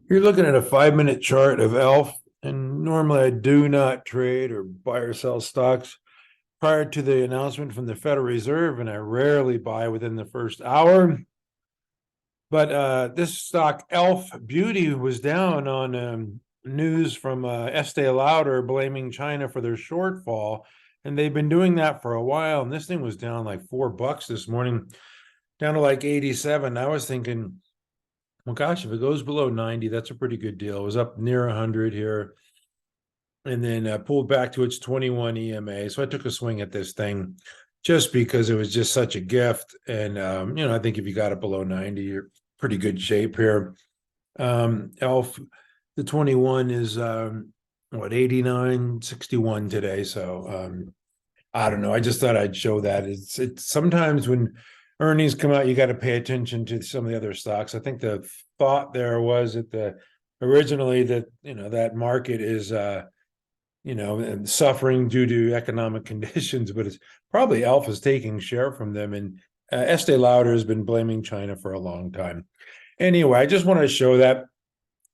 You're looking at a 5-minute chart of ELF, and normally I do not trade or buy or sell stocks prior to the announcement from the Federal Reserve, and I rarely buy within the first hour. But this stock, ELF Beauty, was down on news from Estee Lauder blaming China for their shortfall, and they've been doing that for a while. And this thing was down like $4 this morning, down to like 87. I was thinking, well, gosh, if it goes below 90, that's a pretty good deal. It was up near 100 here and then pulled back to its 21 EMA. So I took a swing at this thing just because it was just such a gift. And, I think if you got it below 90, you're pretty good shape here. ELF, the 21 is, 89.61 today. So I don't know. I just thought I'd show that. It's sometimes when earnings come out, you got to pay attention to some of the other stocks. I think the thought there was that originally that that market is suffering due to economic conditions, but it's probably Alpha's taking share from them. And Estee Lauder has been blaming China for a long time. Anyway, I just wanted to show that.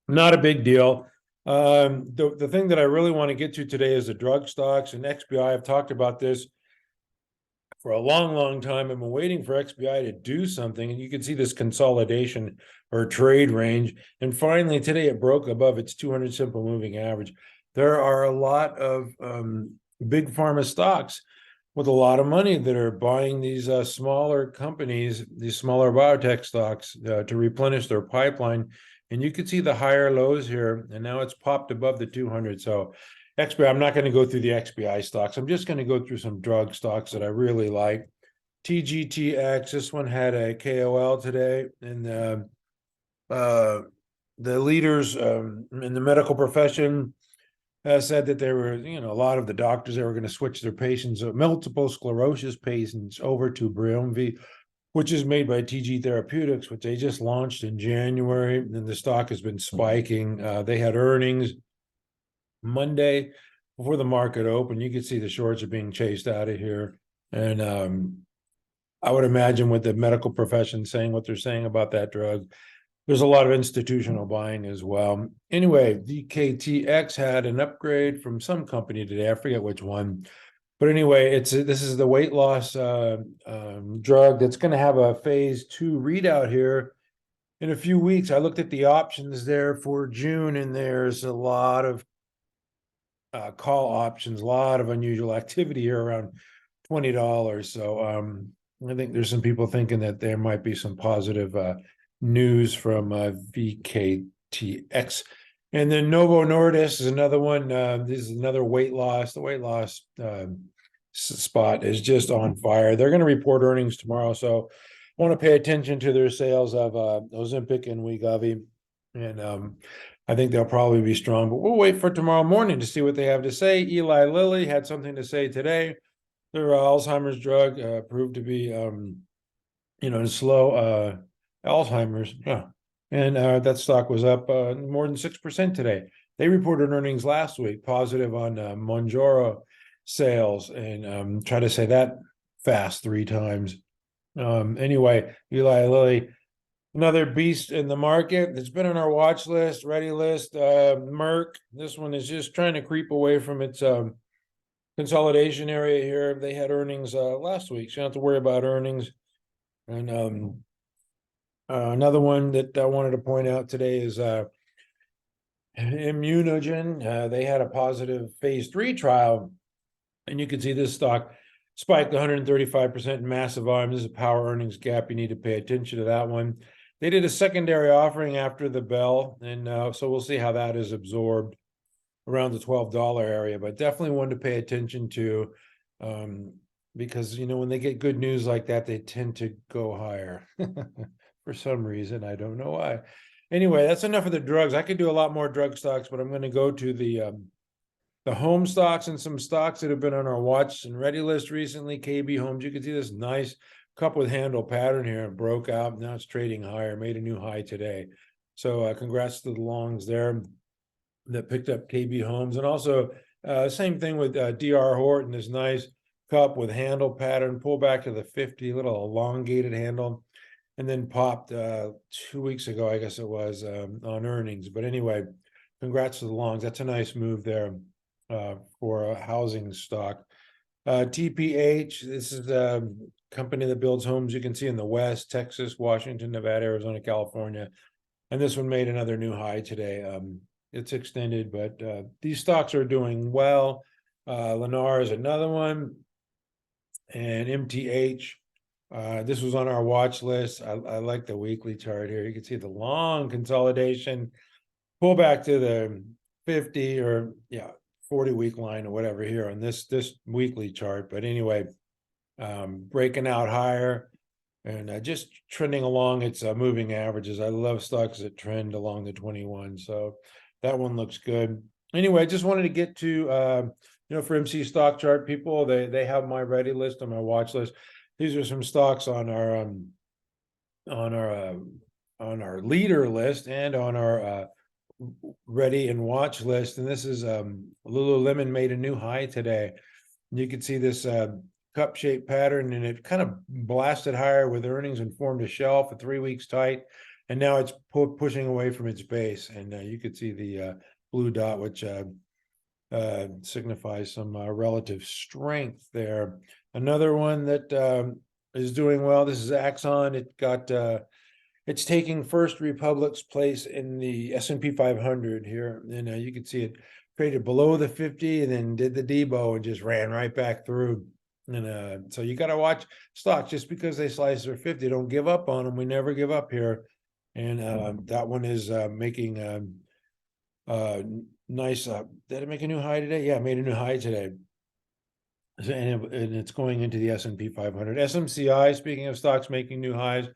Not a big deal. The thing that I really want to get to today is the drug stocks and XBI. I've talked about this for a long, long time. I've been waiting for XBI to do something, and you can see this consolidation or trade range. And finally, today it broke above its 200 simple moving average. There are a lot of big pharma stocks with a lot of money that are buying these smaller companies, these smaller biotech stocks to replenish their pipeline. And you can see the higher lows here, and now it's popped above the 200. So XBI, I'm not going to go through the XBI stocks. I'm just going to go through some drug stocks that I really like. TGTX, this one had a KOL today, and the leaders in the medical profession said that there were, a lot of the doctors that were going to switch their patients, multiple sclerosis patients, over to Briumvi, which is made by TG Therapeutics, which they just launched in January, and the stock has been spiking. They had earnings Monday before the market opened. You can see the shorts are being chased out of here. And I would imagine with the medical profession saying what they're saying about that drug, there's a lot of institutional buying as well. Anyway, VKTX had an upgrade from some company today. I forget which one. But anyway, this is the weight loss drug that's going to have a phase 2 readout here in a few weeks. I looked at the options there for June, and there's a lot of call options, a lot of unusual activity here around $20. So I think there's some people thinking that there might be some positive news from VKTX. And then Novo Nordisk is another one. This is another weight loss. The weight loss spot is just on fire. They're going to report earnings tomorrow, so I want to pay attention to their sales of Ozempic and Wegovy, and I think they'll probably be strong. But we'll wait for tomorrow morning to see what they have to say. Eli Lilly had something to say today. Their Alzheimer's drug proved to be, slow Alzheimer's. Yeah. And that stock was up more than 6% today. They reported earnings last week, positive on Mounjaro sales, and try to say that fast 3 times. Anyway, Eli Lilly, another beast in the market that's been on our watch list, ready list. Merck, this one is just trying to creep away from its consolidation area here. They had earnings last week, so you don't have to worry about earnings. And another one that I wanted to point out today is IMGN. They had a positive phase 3 trial, and you can see this stock spiked 135% in massive volume. This is a power earnings gap. You need to pay attention to that one. They did a secondary offering after the bell, and so we'll see how that is absorbed around the $12 area, but definitely one to pay attention to, because, when they get good news like that, they tend to go higher. For some reason, I don't know why. Anyway, that's enough of the drugs. I could do a lot more drug stocks, but I'm going to go to the home stocks and some stocks that have been on our watch and ready list recently. KB Homes, you can see this nice cup with handle pattern here. It broke out. Now it's trading higher, made a new high today. So congrats to the longs there that picked up KB Homes. And also same thing with DR Horton, this nice cup with handle pattern, pull back to the 50, little elongated handle. and then popped 2 weeks ago, I guess it was, on earnings. But anyway, congrats to the longs. That's a nice move there for a housing stock. TPH, this is a company that builds homes you can see in the West, Texas, Washington, Nevada, Arizona, California. And this one made another new high today. It's extended, but these stocks are doing well. Lennar is another one, and MTH. This was on our watch list. I like the weekly chart here. You can see the long consolidation, pull back to the 50 or 40-week line or whatever here on this weekly chart. But anyway, breaking out higher and just trending along its moving averages. I love stocks that trend along the 21, so that one looks good. Anyway, I just wanted to get to for MC stock chart people, they have my ready list on my watch list. These are some stocks on our leader list and on our ready and watch list. And this is Lululemon made a new high today. You can see this cup shaped pattern, and it kind of blasted higher with earnings and formed a shelf at 3 weeks tight, and now it's pushing away from its base. And you could see the blue dot, which signifies some relative strength there. Another one that is doing well, this is AXON. It's taking First Republic's place in the S&P 500 here, and you can see it traded below the 50 and then did the Deebo and just ran right back through. And so you got to watch stocks. Just because they slice their 50, don't give up on them. We never give up here. And that one is making nice. Did it make a new high today? Yeah, it made a new high today. And it's going into the S&P 500. SMCI, speaking of stocks making new highs,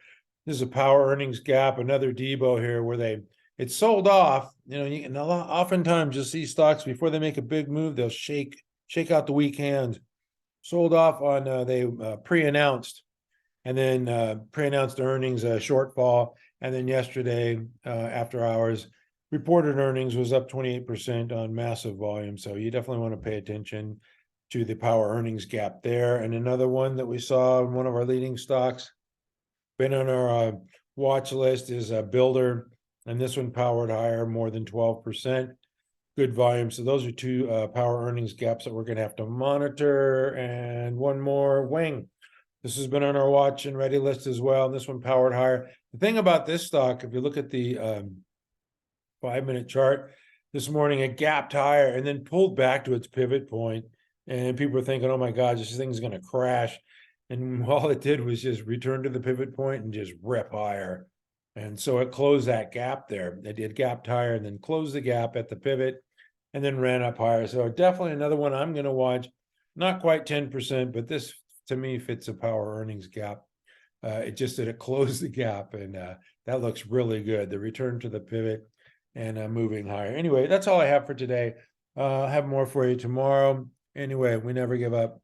this is a power earnings gap, another Deebo here where it's sold off. And oftentimes you'll see stocks before they make a big move, they'll shake out the weak hands. Sold off on they pre-announced, and then pre-announced earnings shortfall, and then yesterday after hours reported earnings was up 28% on massive volume. So you definitely want to pay attention to the power earnings gap there. And another one that we saw in one of our leading stocks, been on our watch list, is a Builder, and this one powered higher more than 12%. Good volume. So those are two power earnings gaps that we're going to have to monitor. And one more, Wing. This has been on our watch and ready list as well. This one powered higher. The thing about this stock, if you look at the 5-minute chart this morning, it gapped higher and then pulled back to its pivot point. And people are thinking, oh my God, this thing's going to crash. And all it did was just return to the pivot point and just rip higher. And so it closed that gap there. It did gapped higher and then closed the gap at the pivot and then ran up higher. So definitely another one I'm going to watch. Not quite 10%, but this to me fits a power earnings gap. It just did it close the gap, and that looks really good. The return to the pivot and moving higher. Anyway, that's all I have for today. I'll have more for you tomorrow. Anyway, we never give up.